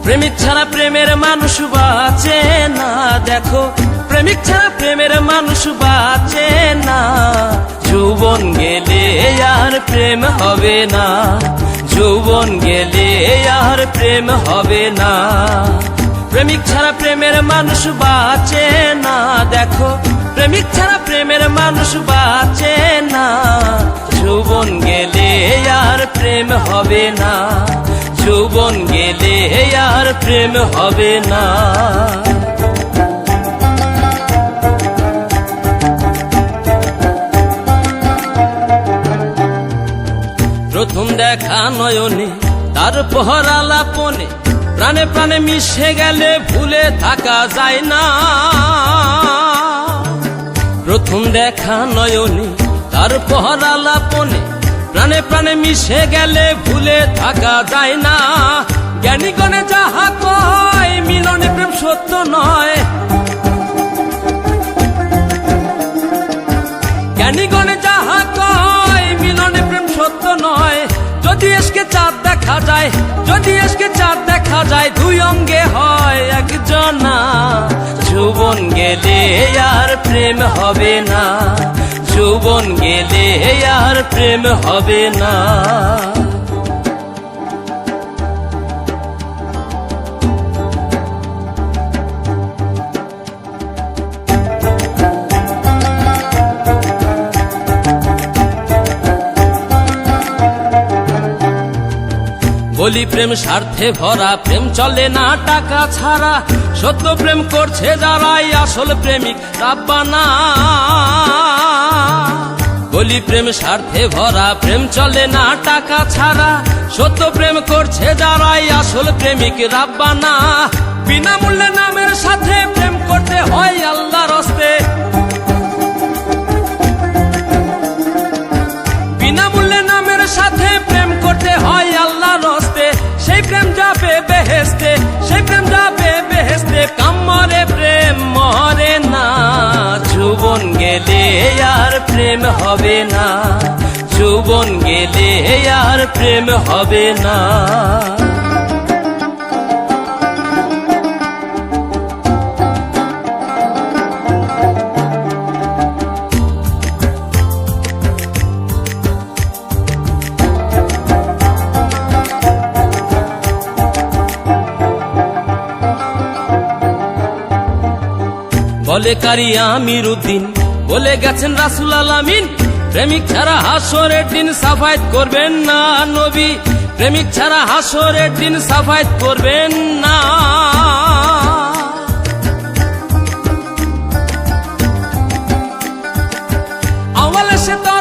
প্রেমিক ছাড়া প্রেমের মানুষ বাঁচে না, দেখো প্রেমিক ছাড়া প্রেমের মানুষ বাঁচে না। যৌবন গেলে আর প্রেম হবে না, যৌবন গেলে আর প্রেম হবে না। প্রেমিক ছাড়া প্রেমের মানুষ বাঁচে না, দেখো প্রেমিক ছাড়া প্রেমের মানুষ বাঁচে না। যৌবন গেলে আর প্রেম হবে না, যৌবন গেলে আর প্রেম হবে না। প্রথম দেখা নয়নে তারপর আলাপনে, প্রাণে প্রাণে মিশে গেলে ভুলে থাকা যায় না। প্রথম দেখা নয়নে তারপর আলাপনে, প্রাণে প্রাণে মিশে গেলে ভুলে থাকা যায় না। জ্ঞানীগণে যাহা কয় মিলনে প্রেম সত্য নয়, জ্ঞানীগণে যাহা কয় মিলনে প্রেম সত্য নয়। যদি এসকে চাঁদ দেখা যায়, যদি এসকে চাঁদ দেখা যায়, দুই অঙ্গে হয় একজনা। যৌবন গেলে আর প্রেম হবে না, যৌবন গেলে আর প্রেম হবে না। বলি প্রেম স্বার্থে ভরা, প্রেম চলে না টাকা ছাড়া। সত্য প্রেম করছে যারাই আসল প্রেমিক রাব্বানা। বলি প্রেম স্বার্থে ভরা, প্রেম চলে না টাকা ছাড়া। সত্য প্রেম করছে যারাই আসল প্রেমিক রাব্বানা। বিনামূল্যে নামের সাথে প্রেম করতে হয় আল্লাহর হস্তে, বিনামূল্যে নামের সাথে প্রেম করতে হয় আল্লাহর হস্তে। সেই প্রেম যাবে বেহেশতে, সেই প্রেম যাবে বেহেশতে। কামরে প্রেম মরে না, যৌবন গেলে আর প্রেম হবে না, যৌবন গেলে আর প্রেম হবে না। বলে কারি আমিরউদ্দিন, বলে গেছেন রাসূল আলামিন, প্রেমিক ছাড়া হাসরের দিন সাফায়াত করবেন না নবী, প্রেমিক ছাড়া হাসরের দিন সাফায়াত করবেন না।